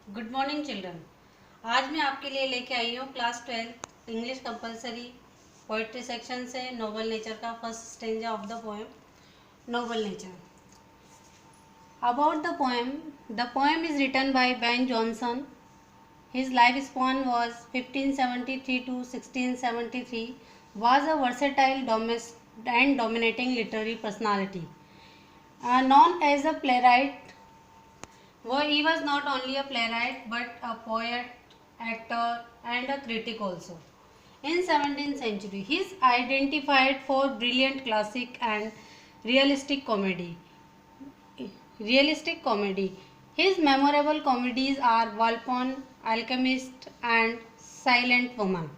Good morning children. आज मैं आपके लिए लेके आई हूँ class 12 English compulsory poetry section से नोबल नेचर का first stanza of the poem noble nature. About the poem is written by Ben Jonson. His lifespan was 1573 to 1673. Was a versatile and dominating literary personality. Known as a playwright, he was not only a playwright but a poet, actor, and a critic also. In 17th century, he is identified for brilliant classic and realistic comedy. His memorable comedies are Volpone, Alchemist, and Silent Woman.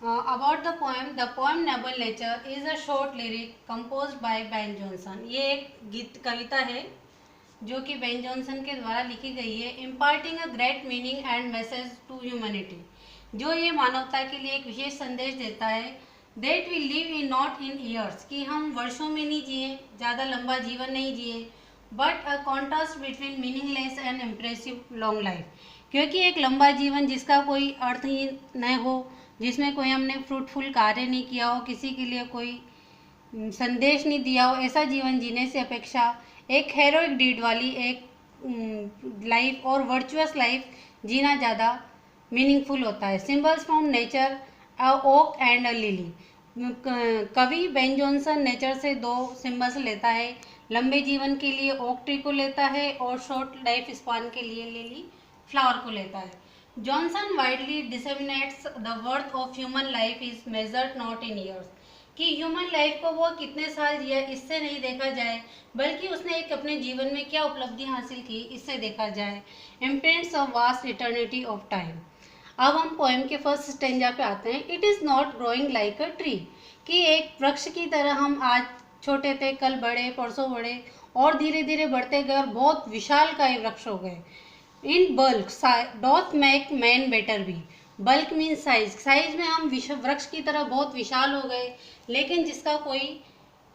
About the poem Noble Nature is a short lyric composed by Ben Jonson. ये एक कविता है जो कि Ben Jonson के द्वारा लिखी गई है. Imparting a great meaning and message to humanity, जो ये मानवता के लिए एक विशेष संदेश देता है. That we live in not in years, कि हम वर्षों में नहीं जिए, ज़्यादा लंबा जीवन नहीं जिए, but a contrast between meaningless and impressive long life, क्योंकि एक लंबा जीवन जिसका कोई अर्थ ही न हो, जिसमें कोई हमने फ्रूटफुल कार्य नहीं किया हो, किसी के लिए कोई संदेश नहीं दिया हो, ऐसा जीवन जीने से अपेक्षा एक हेरोइक डीड वाली एक लाइफ और वर्चुअस लाइफ जीना ज़्यादा मीनिंगफुल होता है. Symbols from nature, a oak and a lily. कवि बेन जॉनसन नेचर से दो सिंबल्स लेता है. लंबे जीवन के लिए ओक ट्री को लेता है और शॉर्ट लाइफ स्पान के लिए लिली फ्लावर को लेता है. Johnson widely disseminates the worth of human life is measured not in years, कि ह्यूमन लाइफ को वो कितने साल जिया इससे नहीं देखा जाए, बल्कि उसने एक अपने जीवन में क्या उपलब्धि हासिल की इससे देखा जाए. Imprints of vast eternity of time. अब हम पोएम के फर्स्ट स्टेंजा पे आते हैं. It is not growing like a tree, कि एक वृक्ष की तरह हम आज छोटे थे, कल बड़े, परसों बड़े और धीरे धीरे बढ़ते गए और बहुत विशालकाय वृक्ष हो गए. In bulk doth make man better be. Bulk mean size में हम वृक्ष की तरह बहुत विशाल हो गए, लेकिन जिसका कोई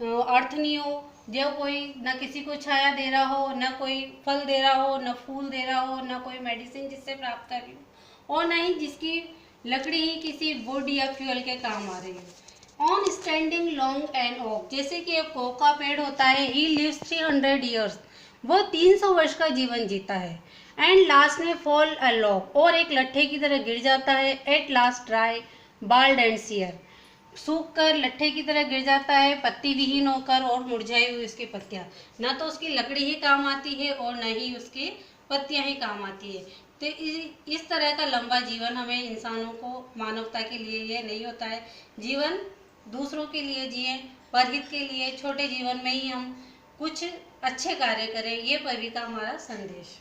अर्थ नहीं हो, जो कोई न किसी को छाया दे रहा हो, न कोई फल दे रहा हो, न फूल दे रहा हो, न कोई मेडिसिन जिससे प्राप्त कर रही हो, और न ही जिसकी लकड़ी ही किसी वुड या फ्यूल के काम आ रही है. On standing long and oak, जैसे कि एक ओक का पेड़ होता है. ही लिव्स 300 ईयर्स, वो 300 वर्ष का जीवन जीता है. एंड लास्ट में फॉल अ लॉग, और एक लट्ठे की तरह गिर जाता है. At last dry bald and sere, सूख कर लट्ठे की तरह गिर जाता है, पत्ती विहीन होकर और मुरझाई हुई उसकी पत्तियां. न तो उसकी लकड़ी ही काम आती है और न ही उसकी पत्तियां ही काम आती है. तो इस तरह का लंबा जीवन हमें इंसानों को, मानवता के लिए ये नहीं होता है. जीवन दूसरों के लिए जिए, परहित के लिए, छोटे जीवन में ही हम कुछ अच्छे कार्य करें. ये कवि का हमारा संदेश.